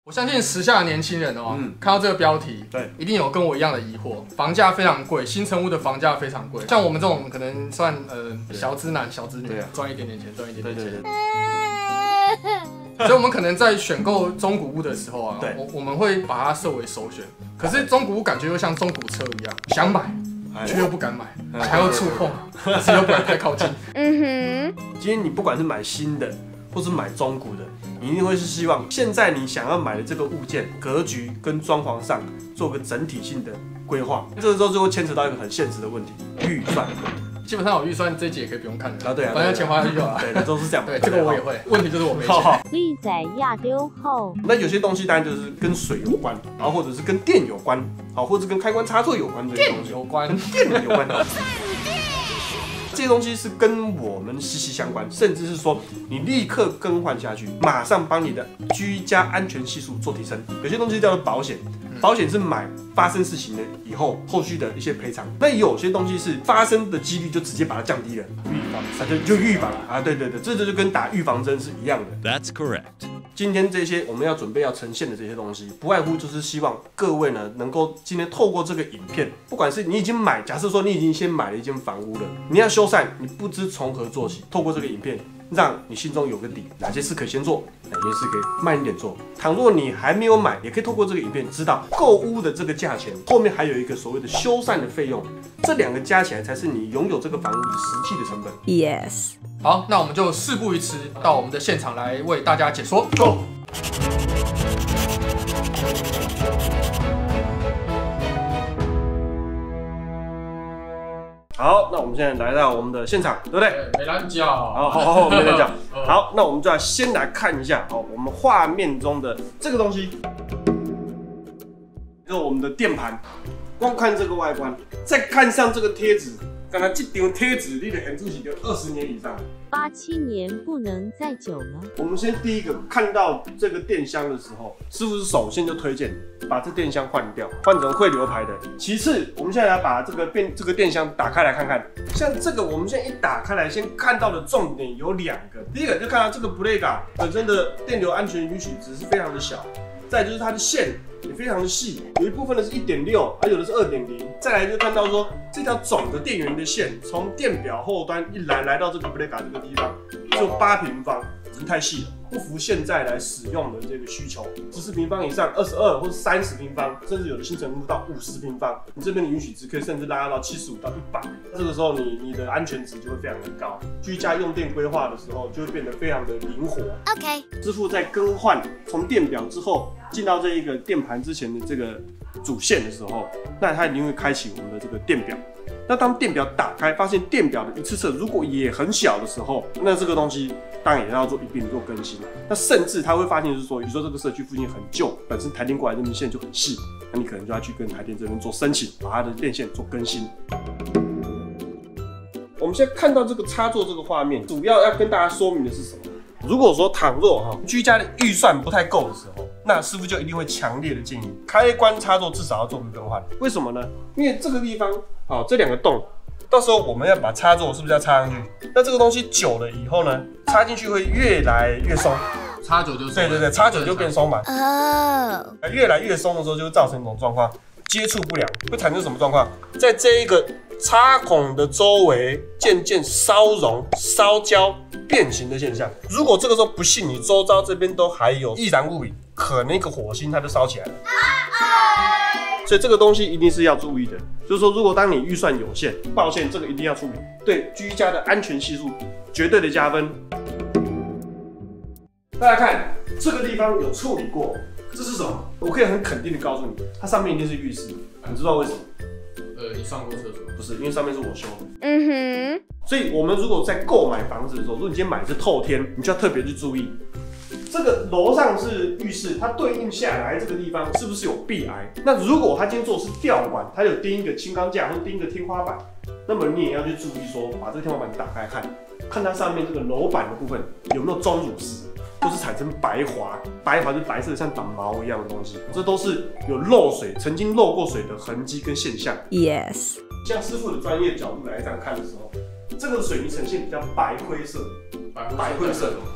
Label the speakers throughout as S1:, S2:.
S1: 我相信时下的年轻人哦，看到这个标题，对，一定有跟我一样的疑惑。房价非常贵，新成屋的房价非常贵。像我们这种可能算小资男、小资女，赚一点点钱，赚一点点钱。所以，我们可能在选购中古屋的时候啊，我们会把它设为首选。可是中古屋感觉又像中古车一样，想买却又不敢买，还要触碰，可是又不敢太靠近。
S2: 今天你不管是买新的，或是买中古的，你一定会是希望现在你想要买的这个物件格局跟装潢上做个整体性的规划。这个时候就会牵扯到一个很现实的问题，预算。
S1: 基本上有预算，这集也可以不用看了。
S2: 对啊，
S1: 反正钱花下去就好了。
S2: 对，都是这样。
S1: 对，这个我也会。问题就是我没钱。
S3: 绿仔亚丢后，
S2: 那有些东西当然就是跟水有关，然后或者是跟电有关，好，或者跟开关插座有关这些东西。
S1: 有关，
S2: 电有关。这些东西是跟我们息息相关，甚至是说你立刻更换下去，马上帮你的居家安全系数做提升。有些东西叫做保险。保险是买发生事情了以后后续的一些赔偿，那有些东西是发生的几率就直接把它降低了，预防，就预防啊，对，这就跟打预防针是一样的。
S4: That's correct。
S2: 今天这些我们要准备要呈现的这些东西，不外乎就是希望各位呢能够今天透过这个影片，不管是你已经买，假设说你已经先买了一间房屋了，你要修缮，你不知从何做起，透过这个影片。让你心中有个底，哪些事可以先做，哪些事可以慢一点做。倘若你还没有买，也可以透过这个影片知道购屋的这个价钱，后面还有一个所谓的修缮的费用，这两个加起来才是你拥有这个房屋的实际的成本。
S3: Yes。
S1: 好，那我们就事不宜迟，到我们的现场来为大家解说。Go。
S2: 好，那我们现在来到我们的现场，对不对？
S1: 没人讲。
S2: 好，没人讲。好，那我们就要先来看一下，我们画面中的这个东西，就是我们的垫盘。光看这个外观，再看上这个贴纸，刚才这张贴纸，你的很主席就20年以上。
S3: 87年不能再久了。
S2: 我们先第一个看到这个电箱的时候，师傅是首先就推荐把这电箱换掉，换成汇流排的。其次，我们现在来把这个电箱打开来看看。像这个，我们现在一打开来，先看到的重点有2个。第一个就看到这个 Brega 本身的电流安全允许值是非常的小，再就是它的线也非常的细，有一部分的是1.6，而有的是2.0。再来就看到说这条总的电源的线从电表后端一来到这个 Brega 这个地方，只有8平方，已经太细了，不符现在来使用的这个需求。14平方以上，22或者30平方，甚至有的新成屋到50平方，你这边的允许值可以甚至拉到75到100。这个时候你的安全值就会非常的高，居家用电规划的时候就会变得非常的灵活。
S3: OK，
S2: 师傅在更换从电表之后进到这一个电盘之前的这个主线的时候，那它一定会开启我们的这个电表。那当电表打开，发现电表的一次侧如果也很小的时候，那这个东西当然也要一并做更新。那甚至他会发现是说，比如说这个社区附近很旧，本身台电过来这边线就很细，那你可能就要去跟台电这边做申请，把它的电线做更新。我们现在看到这个插座这个画面，主要要跟大家说明的是什么？如果说倘若居家的预算不太够的时候，那师傅就一定会强烈的建议开关插座至少要做个更换。为什么呢？因为这个地方这2个洞，到时候我们要把插座是不是要插上去？那这个东西久了以后呢，插进去会越来越松。
S1: 插久就
S2: 对，插久就变松嘛。越来越松的时候，就会造成一种状况，接触不良，会产生什么状况？在这一个插孔的周围渐渐烧熔、烧焦、变形的现象。如果这个时候不幸你周遭这边都还有易燃物品，可能一个火星它就烧起来了。所以这个东西一定是要注意的，就是说，如果当你预算有限，抱歉，这个一定要处理，对居家的安全系数绝对的加分。大家看这个地方有处理过，这是什么？我可以很肯定的告诉你，它上面一定是浴室，你知道为什么？
S1: 你上过厕所？
S2: 不是，因为上面是我修的。所以我们如果在购买房子的时候，如果你今天买的是透天，你就要特别去注意，这个楼上是浴室，它对应下来这个地方是不是有壁癌？那如果它今天做的是吊管，它有钉一个轻钢架或钉一个天花板，那么你也要去注意说，把这个天花板打开看它上面这个楼板的部分有没有钟乳石。都是产生白滑，白滑就是白色的像长毛一样的东西，这都是有漏水、曾经漏过水的痕迹跟现象。
S3: Yes，
S2: 像师傅的专业角度来这样看的时候，这个水泥呈现比较白灰色，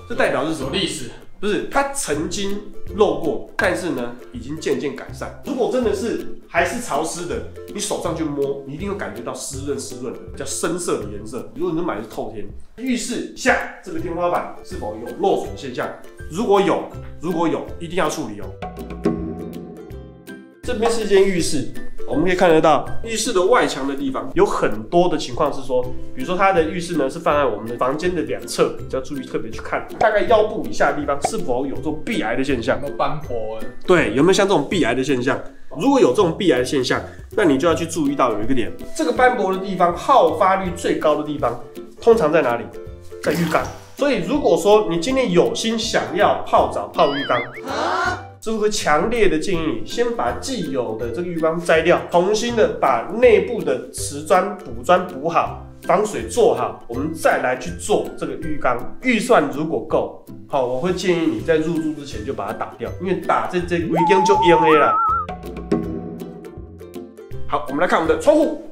S2: 这代表是什么？
S1: 历史。
S2: 不是，它曾经漏过，但是呢，已经渐渐改善。如果真的是还是潮湿的，你手上去摸，你一定会感觉到湿润的，叫深色的颜色。如果你买的是透天，浴室下这个天花板是否有漏水现象？如果有，一定要处理哦。这边是一间浴室。我们可以看得到浴室的外墙的地方有很多的情况是说，比如说它的浴室呢是放在我们的房间的两侧，就要注意特别去看，大概腰部以下的地方是否有这种壁癌的现象，
S1: 有没有斑驳？
S2: 对，有没有像这种壁癌的现象？如果有这种壁癌的现象，那你就要去注意到有一个点，这个斑驳的地方，好发率最高的地方，通常在哪里？在浴缸。所以如果说你今天有心想要泡澡泡浴缸，师傅会强烈的建议你先把既有的这个浴缸摘掉，重新的把内部的瓷砖补砖补好，防水做好，我们再来去做这个浴缸。预算如果够，好，我会建议你在入住之前就把它打掉，因为打这浴缸就用的啦。好，我们来看我们的窗户。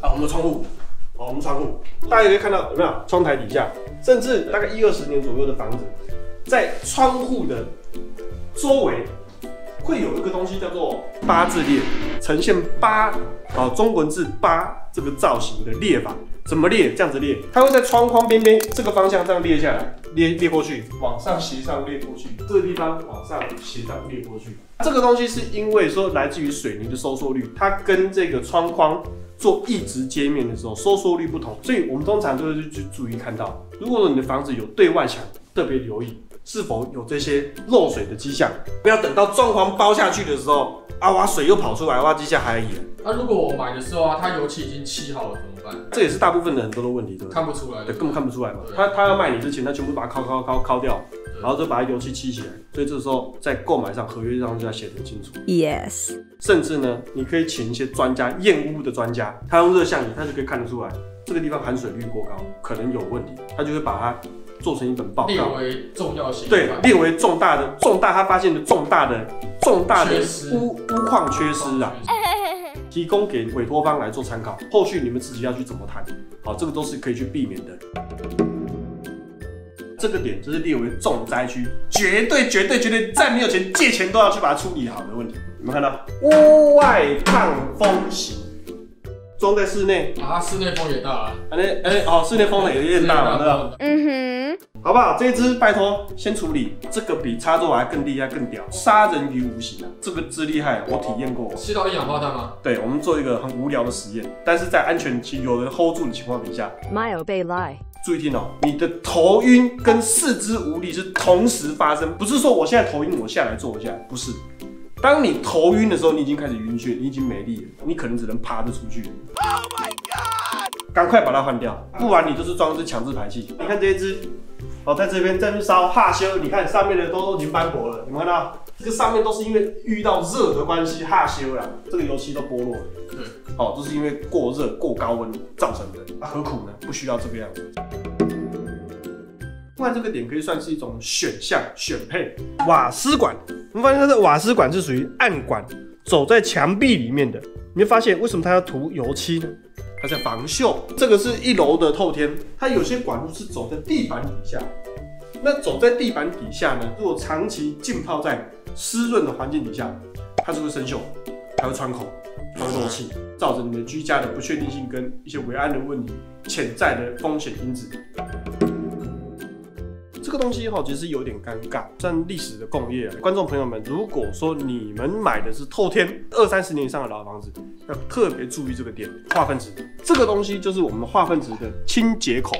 S2: 我们的窗户，我们窗户，大家可以看到有没有窗台底下，甚至大概10-20年左右的房子，在窗户的周围会有一个东西叫做八字裂，呈现八中文字八这个造型的裂法。怎么裂？这样子裂，它会在窗框边边这个方向这样裂下来，裂过去，往上斜上裂过去，这个地方往上斜上裂过去。这个东西是因为说来自于水泥的收缩率，它跟这个窗框做一直接面的时候收缩率不同，所以我们通常都会去注意看到，如果你的房子有对外墙，特别留意是否有这些漏水的迹象，不要等到装潢包下去的时候，哇水又跑出来，哇迹象还严。
S1: 那如果我买的时候它油漆已经漆好了怎么办？
S2: 这也是大部分的很多的问题，对不对？
S1: 看不出来，
S2: 对，根本看不出来嘛。他要卖你之前，他全部把它敲掉，然后就把它油漆漆起来。所以这个时候在购买上合约上就要写得清楚。
S3: Yes。
S2: 甚至呢，你可以请一些专家，验屋的专家，他用热像仪，他就可以看得出来这个地方含水率过高，可能有问题，他就会把它做成一本报告，
S1: 列为重要性。
S2: 对，列为重大，他发现的重大的屋况缺失啊。提供给委托方来做参考，后续你们自己要去怎么谈，好，这个都是可以去避免的。这个点就是列为重灾区，绝对再没有钱借钱都要去把它处理好的问题。你们看到屋外抗风型装在室内
S1: 室内风也大啊，
S2: 室内风也有点大嘛，对吧？好不好？这一支拜托先处理，这个比插座还更厉害更屌，杀人于无形啊！这个之厉害，我体验过。
S1: 吸到一氧化碳吗？
S2: 对，我们做一个很无聊的实验，但是在安全期有人 hold 住的情况底下
S3: ，Mile 被赖。
S2: 注意听哦，你的头晕跟四肢无力是同时发生，不是说我现在头晕我下来坐一下，不是。当你头晕的时候，你已经开始晕眩，你已经没力了，你可能只能爬着出去。Oh my god！ 赶快把它换掉，不然你就是装的是强制排气。你看这一支。在这边烧哈修，你看上面的都已经斑驳了，有没有看到？这个上面都是因为遇到热的关系哈修了，这个油漆都剥落了。对，都是因为过热、过高温造成的。何苦呢？不需要这个样子。另外，这个点可以算是一种选项选配。瓦斯管，我们发现它的瓦斯管是属于暗管，走在墙壁里面的。你会发现为什么它要涂油漆呢？它在防锈。这个是1楼的透天，它有些管路是走在地板底下。那走在地板底下呢，如果长期浸泡在湿润的环境底下，它是会生锈，还会穿孔、穿漏气，造成你们居家的不确定性跟一些危安的问题、潜在的风险因子。这个东西其实有点尴尬，算历史的共业。观众朋友们，如果说你们买的是透天20-30年以上的老房子，要特别注意这个点，化粪池。这个东西就是我们化粪池的清洁口，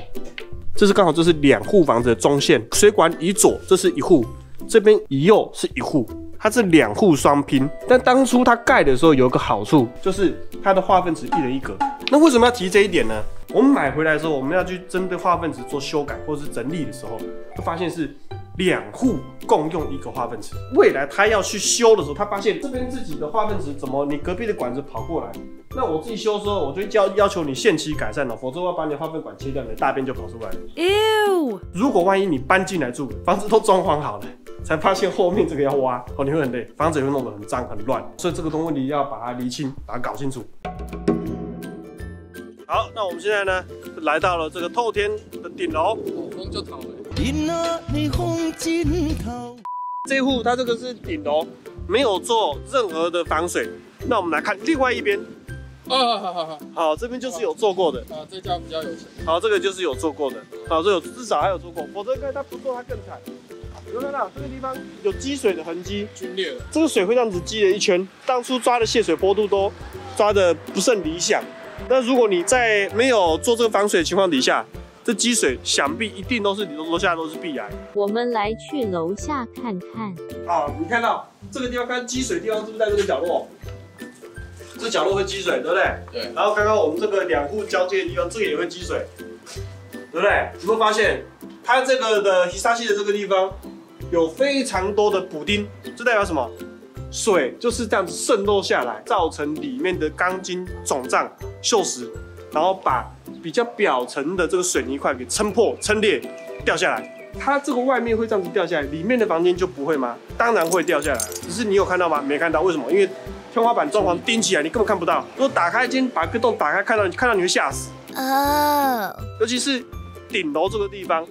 S2: 这是刚好这是2户房子的中线，水管以左这是1户，这边以右是1户，它是2户双拼。但当初它盖的时候有一个好处，就是它的化粪池1人1格。那为什么要提这一点呢？我们买回来的时候，我们要去针对化粪池做修改或是整理的时候，会发现是2户共用一个化粪池。未来他要去修的时候，他发现这边自己的化粪池怎么你隔壁的管子跑过来？那我自己修的时候，我就要求你限期改善了，否则我要把你的化粪管切掉，你的大便就跑出来了。如果万一你搬进来住，房子都装潢好了，才发现后面这个要挖，你会很累，房子也会弄得很脏很乱。所以这个问题要把它厘清，把它搞清楚。好，那我们现在呢，来到了这个透天的顶楼，
S1: 风就逃了。
S2: 这一户它这个是顶楼，没有做任何的防水。那我们来看另外一边。好，这边就是有做过的。
S1: 这家比较有钱。
S2: 好，这个就是有做过的。好，这至少还有做过，否则他不做他更惨。有看到这个地方有积水的痕迹，
S1: 龟裂了。
S2: 这个水会这样子积了一圈，当初抓的泄水坡度都抓的不甚理想。那如果你在没有做这个防水的情况底下，这积水想必一定都是楼下都是壁癌。
S3: 我们来去楼下看看。
S2: 好，你看到这个地方，看积水的地方是不是在这个角落？这角落会积水，对不对？
S1: 对。
S2: 然后刚刚我们这个2户交接的地方，这个也会积水，对不对？有没有发现，它这个的皮沙器的这个地方有非常多的补丁，这代表什么？水就是这样子渗漏下来，造成里面的钢筋肿胀、锈蚀，然后把比较表层的这个水泥块给撑破、撑裂，掉下来。它这个外面会这样子掉下来，里面的房间就不会吗？当然会掉下来，只是你有看到吗？没看到，为什么？因为天花板装潢钉起来，你根本看不到。如果打开今天把个洞打开，看到你会吓死。尤其是顶楼这个地方，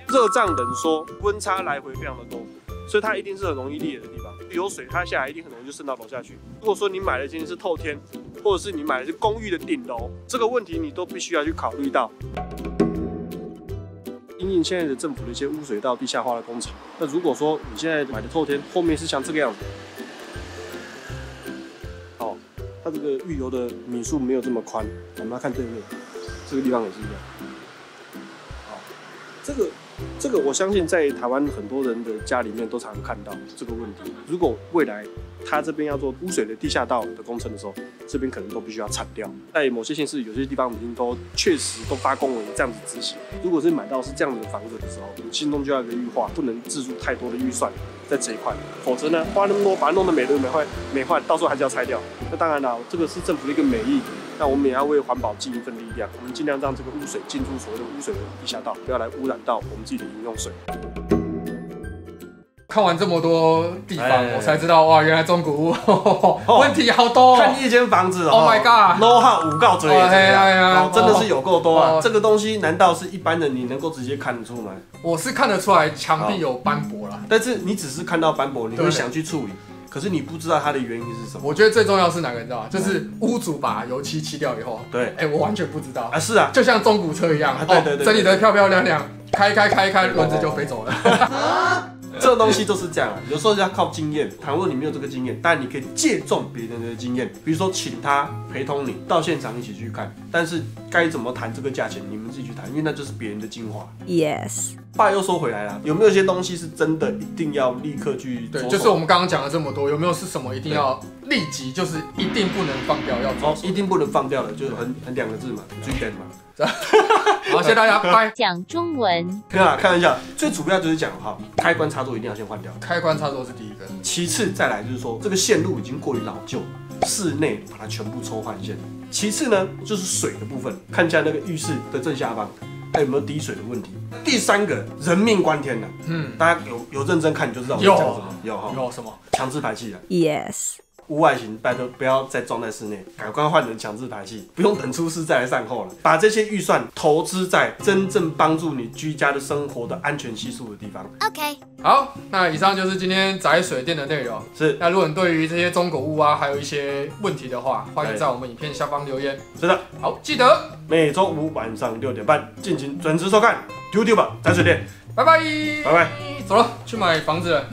S2: 热胀冷缩，温差来回非常的多，所以它一定是很容易裂的地方。有水它下来一定很容易就渗到楼下去。如果说你买的今天是透天，或者是你买的是公寓的顶楼，这个问题你都必须要去考虑到。因应现在的政府的一些污水道地下化的工程，那如果说你现在买的透天后面是像这个样子，好，它这个预留的米数没有这么宽。我们来看对面，这个地方也是一样。好，这个我相信在台湾很多人的家里面都常看到这个问题。如果未来他这边要做污水的地下道的工程的时候，这边可能都必须要铲掉。在某些县市，有些地方已经都确实都发公文这样子执行。如果是买到是这样的房子的时候，你心中就要有一个预划，不能置入太多的预算在这一块，否则呢，花那么多把它弄得美轮美奂，到时候还是要拆掉。那当然了，这个是政府的一个美意。那我们也要为环保尽一份力量，我们尽量让这个污水进入所谓的污水的地下道，不要来污染到我们自己的饮用水。
S1: 看完这么多地方，我才知道哇，原来中古屋问题好多。
S2: 看一间房子
S1: ，Oh my god，
S2: 号5告嘴，真的是有够多啊！这个东西难道是一般人你能够直接看得出来？
S1: 我是看得出来墙壁有斑驳啦，
S2: 但是你只是看到斑驳，你会想去处理。可是你不知道它的原因是什么。
S1: 我觉得最重要是哪个，你知道吗？就是屋主把油漆漆掉以后，
S2: 对，
S1: 我完全不知道
S2: 啊，是啊，
S1: 就像中古车一样，对，整理得漂漂亮亮，开，轮子就飞走了。
S2: 这个东西就是这样啊，有时候要靠经验。倘若你没有这个经验，当然你可以借重别人的经验，比如说请他陪同你到现场一起去看。但是该怎么谈这个价钱，你们自己去谈，因为那就是别人的精华。
S3: Yes。
S2: 话又说回来了，有没有一些东西是真的一定要立刻去着手？
S1: 对，就是我们刚刚讲了这么多，有没有是什么一定要立即，就是一定不能放掉要着手？
S2: 一定不能放掉的，就是很2个字嘛，最点嘛。
S1: 好，谢谢大家，拜。
S3: 讲中文。
S2: 开玩笑，最主要就是讲哈，开关插座一定要先换掉。
S1: 开关插座是第一个，
S2: 其次再来就是说这个线路已经过于老旧，室内把它全部抽换线。其次呢，就是水的部分，看一下那个浴室的正下方。还有没有滴水的问题？第3个，人命关天了。大家有认真看你就知道我在讲什么。
S1: 有什么？
S2: 强制排气啊。
S3: Yes。
S2: 屋外型拜托不要再装在室内，赶快换成强制排气，不用等出事再来善后了。把这些预算投资在真正帮助你居家的生活的安全系数的地方。
S3: OK。
S1: 好，那以上就是今天宅水电的内容。
S2: 是。
S1: 那如果你对于这些中古屋啊，还有一些问题的话，欢迎在我们影片下方留言。
S2: 是的。
S1: 好，记得
S2: 每周5晚上6点半敬请准时收看 YouTube 宅水电。
S1: 拜拜。
S2: 拜拜。
S1: 走了，去买房子了。